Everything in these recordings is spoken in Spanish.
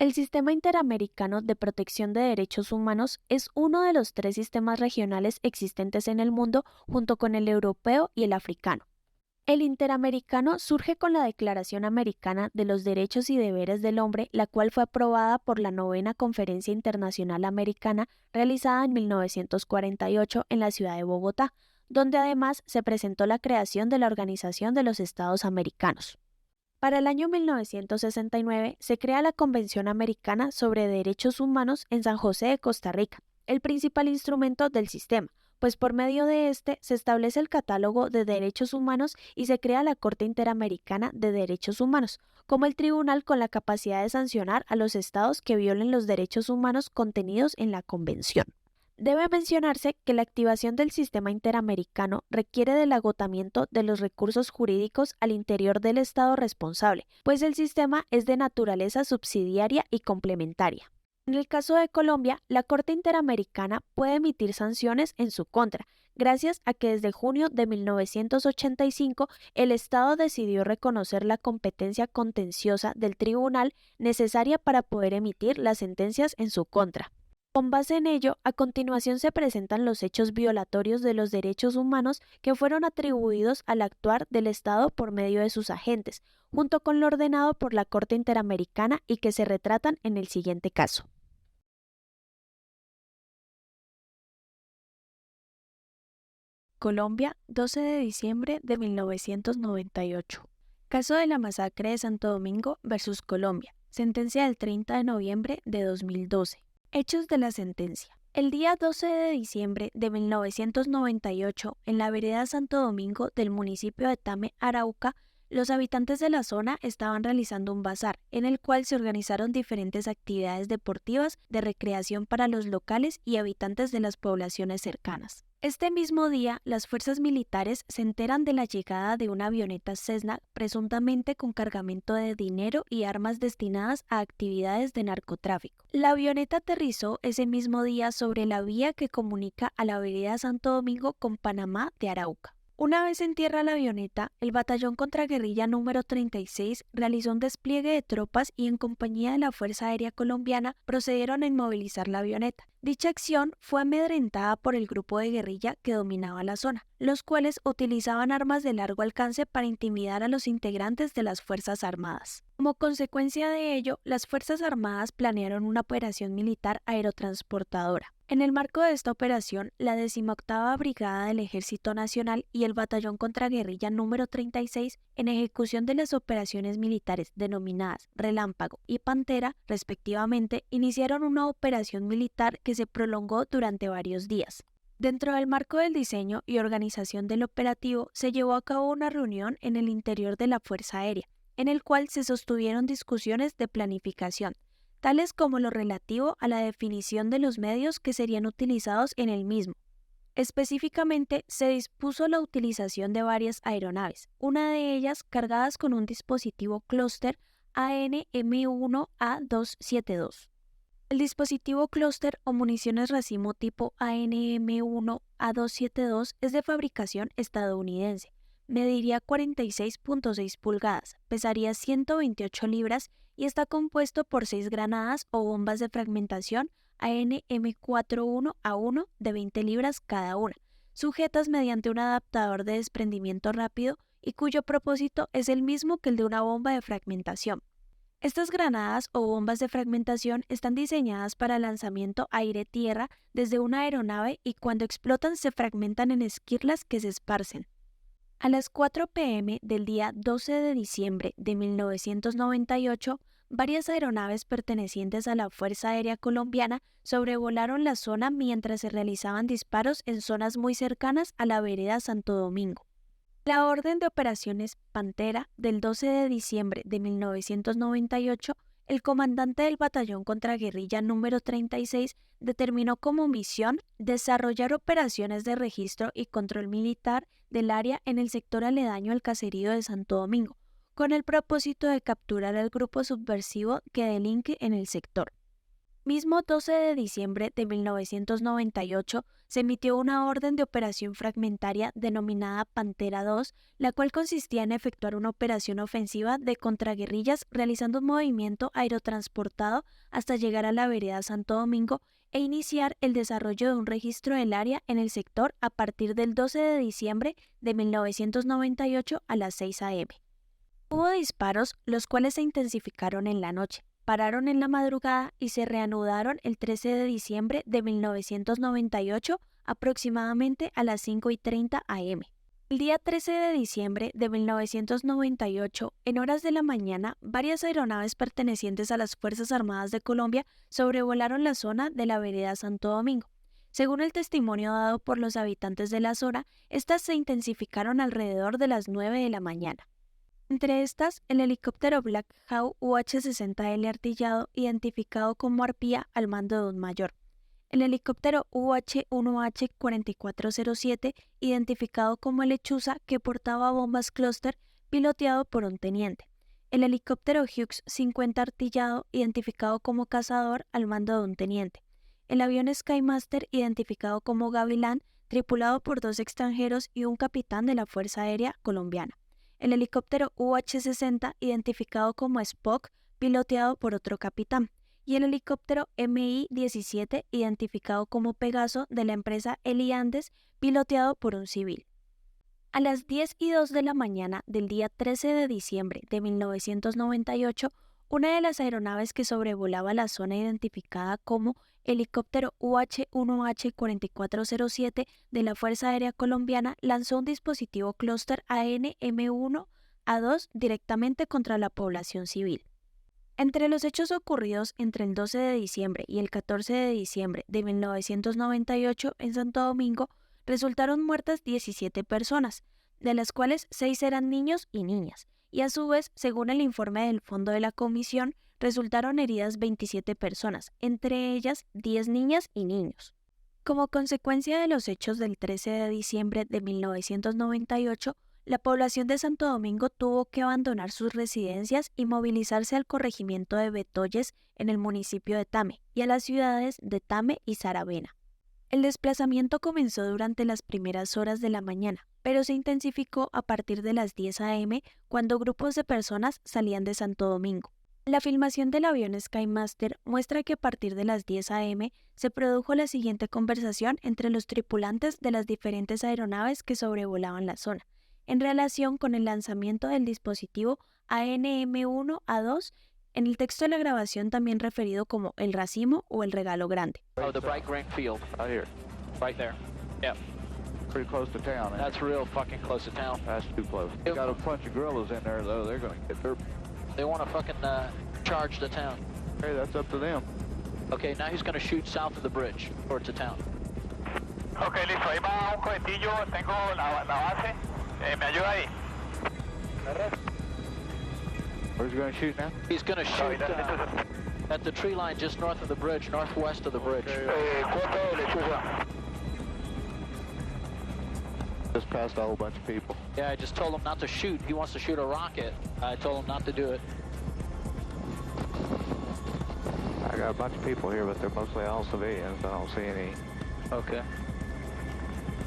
El Sistema Interamericano de Protección de Derechos Humanos es uno de los tres sistemas regionales existentes en el mundo junto con el europeo y el africano. El Interamericano surge con la Declaración Americana de los Derechos y Deberes del Hombre, la cual fue aprobada por la Novena Conferencia Internacional Americana realizada en 1948 en la ciudad de Bogotá, donde además se presentó la creación de la Organización de los Estados Americanos. Para el año 1969 se crea la Convención Americana sobre Derechos Humanos en San José de Costa Rica, el principal instrumento del sistema, pues por medio de este se establece el catálogo de derechos humanos y se crea la Corte Interamericana de Derechos Humanos, como el tribunal con la capacidad de sancionar a los estados que violen los derechos humanos contenidos en la Convención. Debe mencionarse que la activación del sistema interamericano requiere del agotamiento de los recursos jurídicos al interior del Estado responsable, pues el sistema es de naturaleza subsidiaria y complementaria. En el caso de Colombia, la Corte Interamericana puede emitir sanciones en su contra, gracias a que desde junio de 1985 el Estado decidió reconocer la competencia contenciosa del tribunal necesaria para poder emitir las sentencias en su contra. Con base en ello, a continuación se presentan los hechos violatorios de los derechos humanos que fueron atribuidos al actuar del Estado por medio de sus agentes, junto con lo ordenado por la Corte Interamericana y que se retratan en el siguiente caso. Colombia, 12 de diciembre de 1998. Caso de la masacre de Santo Domingo versus Colombia. Sentencia del 30 de noviembre de 2012. Hechos de la sentencia. El día 12 de diciembre de 1998, en la vereda Santo Domingo del municipio de Tame, Arauca, los habitantes de la zona estaban realizando un bazar, en el cual se organizaron diferentes actividades deportivas de recreación para los locales y habitantes de las poblaciones cercanas. Este mismo día, las fuerzas militares se enteran de la llegada de una avioneta Cessna presuntamente con cargamento de dinero y armas destinadas a actividades de narcotráfico. La avioneta aterrizó ese mismo día sobre la vía que comunica a la vereda Santo Domingo con Panamá de Arauca. Una vez en tierra la avioneta, el batallón contraguerrilla número 36 realizó un despliegue de tropas y en compañía de la Fuerza Aérea Colombiana procedieron a inmovilizar la avioneta. Dicha acción fue amedrentada por el grupo de guerrilla que dominaba la zona, los cuales utilizaban armas de largo alcance para intimidar a los integrantes de las Fuerzas Armadas. Como consecuencia de ello, las Fuerzas Armadas planearon una operación militar aerotransportadora. En el marco de esta operación, la 18ª Brigada del Ejército Nacional y el Batallón Contraguerrilla número 36, en ejecución de las operaciones militares denominadas Relámpago y Pantera, respectivamente, iniciaron una operación militar que se prolongó durante varios días. Dentro del marco del diseño y organización del operativo, se llevó a cabo una reunión en el interior de la Fuerza Aérea, en el cual se sostuvieron discusiones de planificación, tales como lo relativo a la definición de los medios que serían utilizados en el mismo. Específicamente, se dispuso la utilización de varias aeronaves, una de ellas cargadas con un dispositivo clúster ANM-1A272. El dispositivo clúster o municiones racimo tipo ANM-1A272 es de fabricación estadounidense. Mediría 46.6 pulgadas, pesaría 128 libras y está compuesto por 6 granadas o bombas de fragmentación ANM41A1 de 20 libras cada una, sujetas mediante un adaptador de desprendimiento rápido y cuyo propósito es el mismo que el de una bomba de fragmentación. Estas granadas o bombas de fragmentación están diseñadas para lanzamiento aire-tierra desde una aeronave y cuando explotan se fragmentan en esquirlas que se esparcen. A las 4 p.m. del día 12 de diciembre de 1998, varias aeronaves pertenecientes a la Fuerza Aérea Colombiana sobrevolaron la zona mientras se realizaban disparos en zonas muy cercanas a la vereda Santo Domingo. La orden de operaciones Pantera del 12 de diciembre de 1998, el comandante del batallón contraguerrilla número 36 determinó como misión desarrollar operaciones de registro y control militar del área en el sector aledaño al caserío de Santo Domingo, con el propósito de capturar al grupo subversivo que delinque en el sector. mismo 12 de diciembre de 1998 se emitió una orden de operación fragmentaria denominada Pantera II, la cual consistía en efectuar una operación ofensiva de contraguerrillas realizando un movimiento aerotransportado hasta llegar a la vereda Santo Domingo e iniciar el desarrollo de un registro del área en el sector a partir del 12 de diciembre de 1998 a las 6 a.m. Hubo disparos, los cuales se intensificaron en la noche, pararon en la madrugada y se reanudaron el 13 de diciembre de 1998 aproximadamente a las 5:30 am. El día 13 de diciembre de 1998, en horas de la mañana, varias aeronaves pertenecientes a las Fuerzas Armadas de Colombia sobrevolaron la zona de la vereda Santo Domingo. Según el testimonio dado por los habitantes de la zona, estas se intensificaron alrededor de las 9 de la mañana. Entre estas, el helicóptero Black Hawk UH-60L artillado, identificado como Arpía, al mando de un mayor. El helicóptero UH-1H-4407, identificado como Lechuza, que portaba bombas clúster, piloteado por un teniente. El helicóptero Hughes 50 artillado, identificado como Cazador, al mando de un teniente. El avión Skymaster, identificado como Gavilán, tripulado por 2 extranjeros y un capitán de la Fuerza Aérea Colombiana. El helicóptero UH-60, identificado como Spock, piloteado por otro capitán, y el helicóptero Mi-17, identificado como Pegaso, de la empresa Eliandes, piloteado por un civil. A las 10:02 de la mañana del día 13 de diciembre de 1998, una de las aeronaves que sobrevolaba la zona identificada como helicóptero UH-1H-4407 de la Fuerza Aérea Colombiana lanzó un dispositivo clúster AN-M1A2 directamente contra la población civil. Entre los hechos ocurridos entre el 12 de diciembre y el 14 de diciembre de 1998 en Santo Domingo, resultaron muertas 17 personas, de las cuales 6 eran niños y niñas, y a su vez, según el informe del Fondo de la Comisión, resultaron heridas 27 personas, entre ellas 10 niñas y niños. Como consecuencia de los hechos del 13 de diciembre de 1998, la población de Santo Domingo tuvo que abandonar sus residencias y movilizarse al corregimiento de Betoyes en el municipio de Tame y a las ciudades de Tame y Saravena. El desplazamiento comenzó durante las primeras horas de la mañana, pero se intensificó a partir de las 10 a.m. cuando grupos de personas salían de Santo Domingo. La filmación del avión Skymaster muestra que a partir de las 10 a.m. se produjo la siguiente conversación entre los tripulantes de las diferentes aeronaves que sobrevolaban la zona, en relación con el lanzamiento del dispositivo AN-M1A2, en el texto de la grabación también referido como el racimo o el regalo grande. Oh, the Bright Green Field. Right here. Right there. Yep. Pretty close to town, eh? That's real fucking close to town. That's too close. Got a bunch of guerrillas in there, though. They're gonna get their... They want to fucking charge the town. Hey, that's up to them. Okay, now he's going to shoot south of the bridge towards the town. Ok, listo. Ahí va un cohetillo. Tengo la base. ¿Me ayuda ahí? Where's he gonna shoot now? He's going to shoot at the tree line just north of the bridge, northwest of the bridge. Cuarto de lechuza. Just passed a whole bunch of people. Yeah, I just told him not to shoot. He wants to shoot a rocket. I told him not to do it. I got a bunch of people here, but they're mostly all civilians. I don't see any Okay.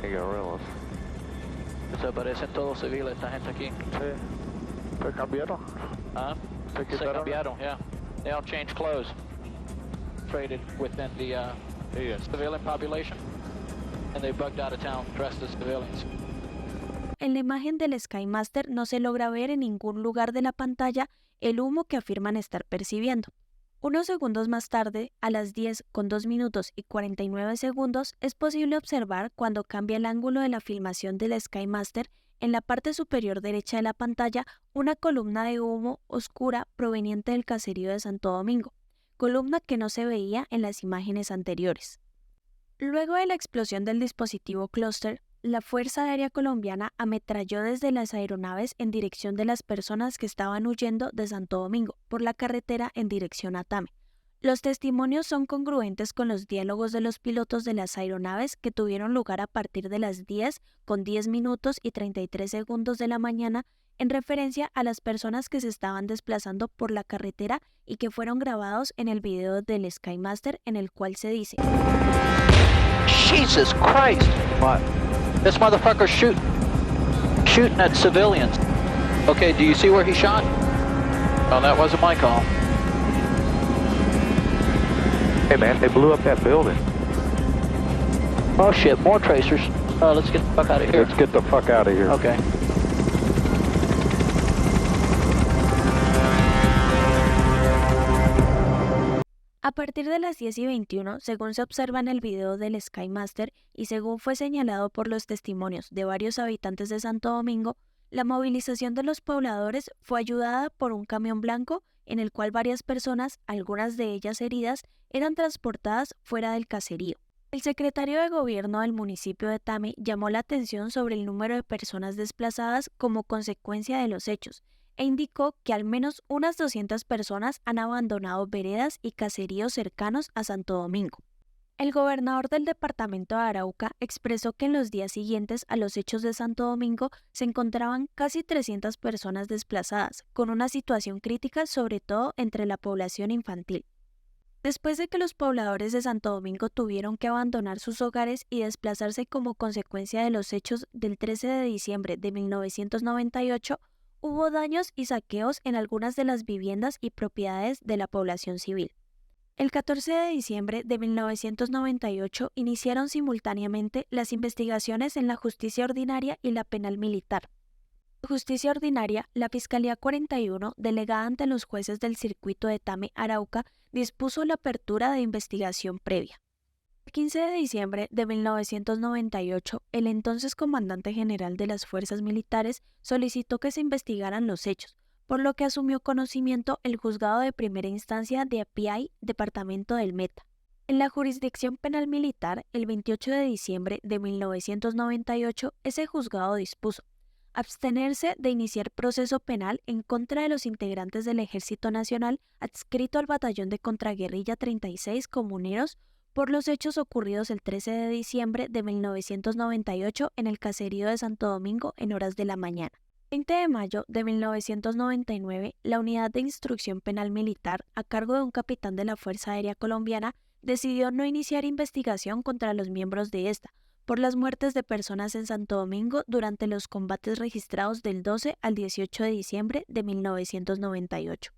guerrillas. Se parecen todos civiles, esta gente aquí. Sí. ¿Se cambiaron? Huh? Se Se quitaron. cambiaron, yeah. They all changed clothes. Traded within the civilian population. And they bugged out of town dressed as civilians. En la imagen del Skymaster no se logra ver en ningún lugar de la pantalla el humo que afirman estar percibiendo. Unos segundos más tarde, a las 10:02:49, es posible observar cuando cambia el ángulo de la filmación del Skymaster, en la parte superior derecha de la pantalla, una columna de humo oscura proveniente del caserío de Santo Domingo, columna que no se veía en las imágenes anteriores. Luego de la explosión del dispositivo clúster, la Fuerza Aérea Colombiana ametralló desde las aeronaves en dirección de las personas que estaban huyendo de Santo Domingo por la carretera en dirección a Tame. Los testimonios son congruentes con los diálogos de los pilotos de las aeronaves que tuvieron lugar a partir de las 10:10 y 33 segundos de la mañana en referencia a las personas que se estaban desplazando por la carretera y que fueron grabados en el video del Skymaster, en el cual se dice: Jesus Christ! What? This motherfucker's shooting at civilians. Okay, do you see where he shot? No, that wasn't my call. Hey man, they blew up that building. Oh shit, more tracers. Let's get the fuck out of here. Let's get the fuck out of here. Okay. A partir de las 10:21, según se observa en el video del Skymaster y según fue señalado por los testimonios de varios habitantes de Santo Domingo, la movilización de los pobladores fue ayudada por un camión blanco en el cual varias personas, algunas de ellas heridas, eran transportadas fuera del caserío. El secretario de Gobierno del municipio de Tame llamó la atención sobre el número de personas desplazadas como consecuencia de los hechos e indicó que al menos unas 200 personas han abandonado veredas y caseríos cercanos a Santo Domingo. El gobernador del departamento de Arauca expresó que en los días siguientes a los hechos de Santo Domingo se encontraban casi 300 personas desplazadas, con una situación crítica sobre todo entre la población infantil. Después de que los pobladores de Santo Domingo tuvieron que abandonar sus hogares y desplazarse como consecuencia de los hechos del 13 de diciembre de 1998, hubo daños y saqueos en algunas de las viviendas y propiedades de la población civil. El 14 de diciembre de 1998 iniciaron simultáneamente las investigaciones en la Justicia Ordinaria y la Penal Militar. Justicia Ordinaria, la Fiscalía 41, delegada ante los jueces del circuito de Tame, Arauca, dispuso la apertura de investigación previa. El 15 de diciembre de 1998, el entonces comandante general de las fuerzas militares solicitó que se investigaran los hechos, por lo que asumió conocimiento el juzgado de primera instancia de Apiay, departamento del Meta. En la jurisdicción penal militar, el 28 de diciembre de 1998, ese juzgado dispuso abstenerse de iniciar proceso penal en contra de los integrantes del Ejército Nacional adscrito al Batallón de Contraguerrilla 36 Comuneros por los hechos ocurridos el 13 de diciembre de 1998 en el caserío de Santo Domingo en horas de la mañana. El 20 de mayo de 1999, la Unidad de Instrucción Penal Militar, a cargo de un capitán de la Fuerza Aérea Colombiana, decidió no iniciar investigación contra los miembros de esta, por las muertes de personas en Santo Domingo durante los combates registrados del 12 al 18 de diciembre de 1998.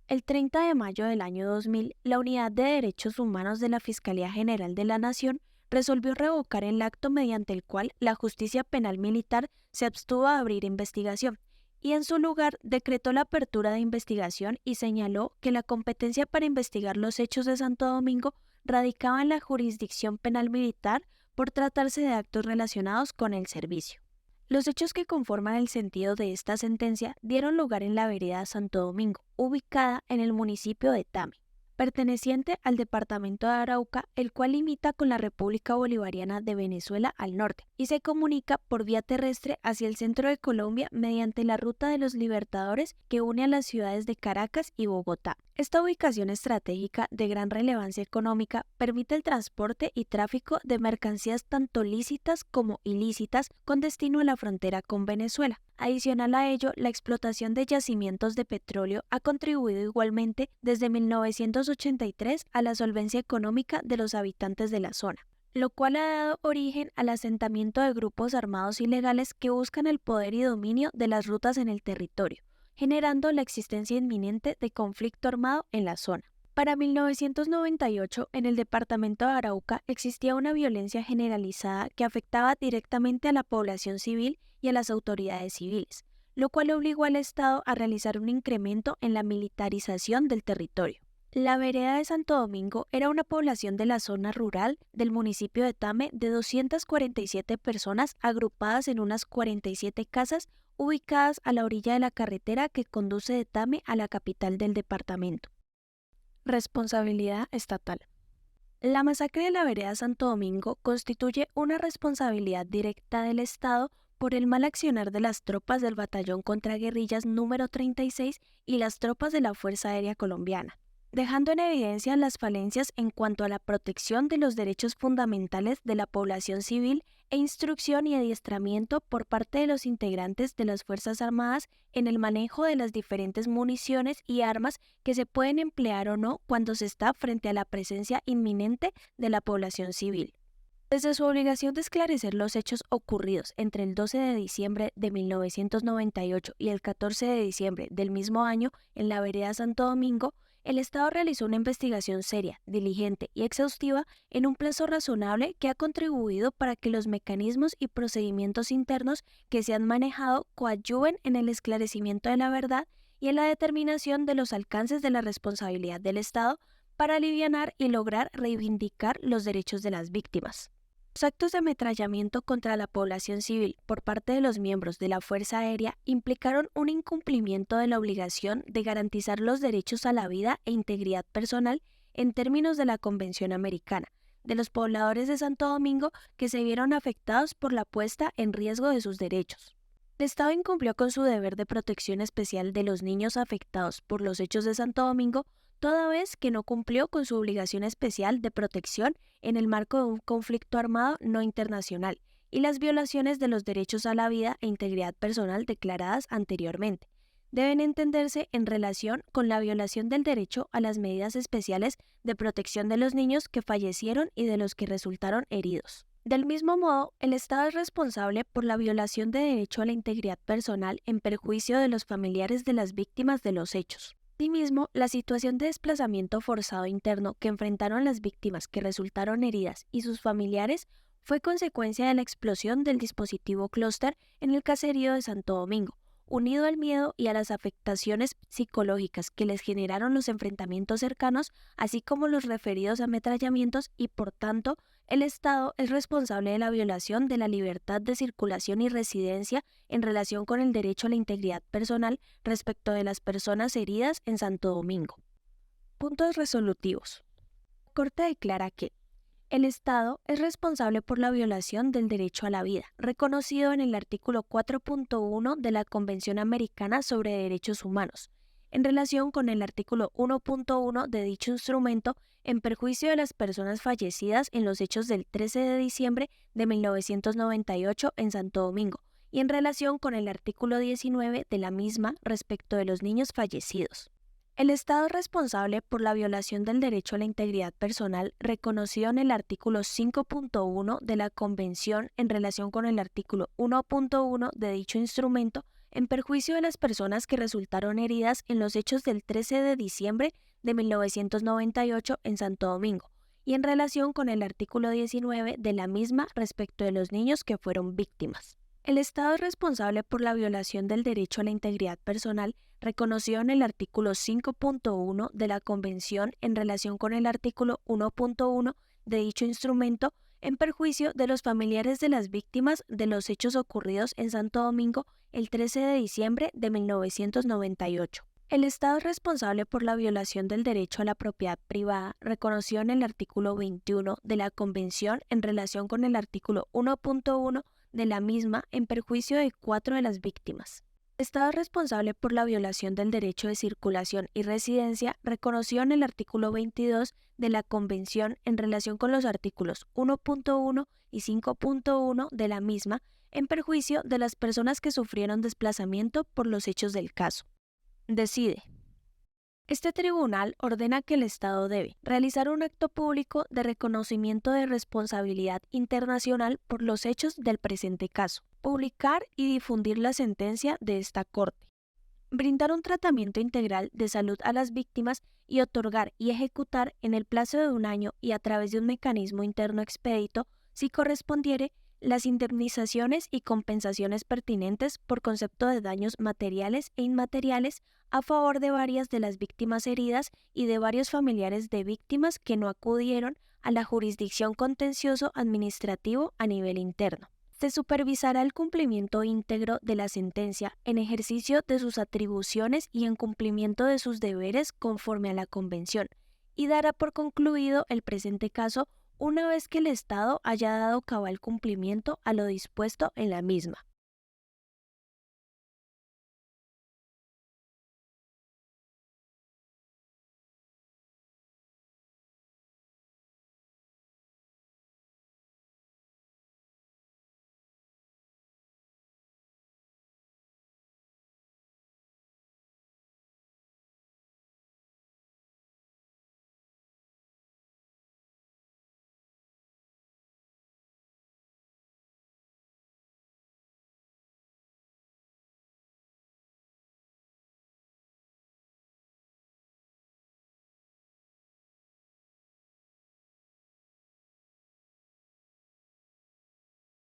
El 30 de mayo del año 2000, la Unidad de Derechos Humanos de la Fiscalía General de la Nación resolvió revocar el acto mediante el cual la Justicia Penal Militar se abstuvo a abrir investigación y en su lugar decretó la apertura de investigación y señaló que la competencia para investigar los hechos de Santo Domingo radicaba en la jurisdicción penal militar por tratarse de actos relacionados con el servicio. Los hechos que conforman el sentido de esta sentencia dieron lugar en la vereda Santo Domingo, ubicada en el municipio de Tame, perteneciente al departamento de Arauca, el cual limita con la República Bolivariana de Venezuela al norte y se comunica por vía terrestre hacia el centro de Colombia mediante la Ruta de los Libertadores que une a las ciudades de Caracas y Bogotá. Esta ubicación estratégica de gran relevancia económica permite el transporte y tráfico de mercancías tanto lícitas como ilícitas con destino a la frontera con Venezuela. Adicional a ello, la explotación de yacimientos de petróleo ha contribuido igualmente desde 1983 a la solvencia económica de los habitantes de la zona, lo cual ha dado origen al asentamiento de grupos armados ilegales que buscan el poder y dominio de las rutas en el territorio, generando la existencia inminente de conflicto armado en la zona. Para 1998, en el departamento de Arauca existía una violencia generalizada que afectaba directamente a la población civil y a las autoridades civiles, lo cual obligó al Estado a realizar un incremento en la militarización del territorio. La vereda de Santo Domingo era una población de la zona rural del municipio de Tame de 247 personas agrupadas en unas 47 casas ubicadas a la orilla de la carretera que conduce de Tame a la capital del departamento. Responsabilidad estatal. La masacre de la vereda Santo Domingo constituye una responsabilidad directa del Estado por el mal accionar de las tropas del Batallón Contraguerrillas número 36 y las tropas de la Fuerza Aérea Colombiana. dejando en evidencia las falencias en cuanto a la protección de los derechos fundamentales de la población civil e instrucción y adiestramiento por parte de los integrantes de las Fuerzas Armadas en el manejo de las diferentes municiones y armas que se pueden emplear o no cuando se está frente a la presencia inminente de la población civil. Desde su obligación de esclarecer los hechos ocurridos entre el 12 de diciembre de 1998 y el 14 de diciembre del mismo año en la vereda Santo Domingo, el Estado realizó una investigación seria, diligente y exhaustiva en un plazo razonable que ha contribuido para que los mecanismos y procedimientos internos que se han manejado coadyuven en el esclarecimiento de la verdad y en la determinación de los alcances de la responsabilidad del Estado para alivianar y lograr reivindicar los derechos de las víctimas. Los actos de ametrallamiento contra la población civil por parte de los miembros de la Fuerza Aérea implicaron un incumplimiento de la obligación de garantizar los derechos a la vida e integridad personal en términos de la Convención Americana, de los pobladores de Santo Domingo que se vieron afectados por la puesta en riesgo de sus derechos. El Estado incumplió con su deber de protección especial de los niños afectados por los hechos de Santo Domingo, toda vez que no cumplió con su obligación especial de protección en el marco de un conflicto armado no internacional y las violaciones de los derechos a la vida e integridad personal declaradas anteriormente deben entenderse en relación con la violación del derecho a las medidas especiales de protección de los niños que fallecieron y de los que resultaron heridos. Del mismo modo, el Estado es responsable por la violación de derecho a la integridad personal en perjuicio de los familiares de las víctimas de los hechos. Asimismo, la situación de desplazamiento forzado interno que enfrentaron las víctimas que resultaron heridas y sus familiares fue consecuencia de la explosión del dispositivo clúster en el caserío de Santo Domingo, unido al miedo y a las afectaciones psicológicas que les generaron los enfrentamientos cercanos, así como los referidos ametrallamientos y, por tanto, el Estado es responsable de la violación de la libertad de circulación y residencia en relación con el derecho a la integridad personal respecto de las personas heridas en Santo Domingo. Puntos resolutivos. La Corte declara que el Estado es responsable por la violación del derecho a la vida, reconocido en el artículo 4.1 de la Convención Americana sobre Derechos Humanos, en relación con el artículo 1.1 de dicho instrumento en perjuicio de las personas fallecidas en los hechos del 13 de diciembre de 1998 en Santo Domingo y en relación con el artículo 19 de la misma respecto de los niños fallecidos. El Estado es responsable por la violación del derecho a la integridad personal reconocido en el artículo 5.1 de la Convención en relación con el artículo 1.1 de dicho instrumento en perjuicio de las personas que resultaron heridas en los hechos del 13 de diciembre de 1998 en Santo Domingo y en relación con el artículo 19 de la misma respecto de los niños que fueron víctimas. El Estado es responsable por la violación del derecho a la integridad personal reconocido en el artículo 5.1 de la Convención en relación con el artículo 1.1 de dicho instrumento en perjuicio de los familiares de las víctimas de los hechos ocurridos en Santo Domingo el 13 de diciembre de 1998. El Estado es responsable por la violación del derecho a la propiedad privada reconocido en el artículo 21 de la Convención en relación con el artículo 1.1 de la misma en perjuicio de 4 de las víctimas. El Estado es responsable por la violación del derecho de circulación y residencia reconocido en el artículo 22 de la Convención en relación con los artículos 1.1 y 5.1 de la misma en perjuicio de las personas que sufrieron desplazamiento por los hechos del caso. Decide. Este tribunal ordena que el Estado debe realizar un acto público de reconocimiento de responsabilidad internacional por los hechos del presente caso, publicar y difundir la sentencia de esta Corte, brindar un tratamiento integral de salud a las víctimas y otorgar y ejecutar en el plazo de 1 año y a través de un mecanismo interno expedito, si correspondiere, las indemnizaciones y compensaciones pertinentes por concepto de daños materiales e inmateriales a favor de varias de las víctimas heridas y de varios familiares de víctimas que no acudieron a la jurisdicción contencioso administrativo a nivel interno. Se supervisará el cumplimiento íntegro de la sentencia en ejercicio de sus atribuciones y en cumplimiento de sus deberes conforme a la Convención, y dará por concluido el presente caso una vez que el Estado haya dado cabal cumplimiento a lo dispuesto en la misma.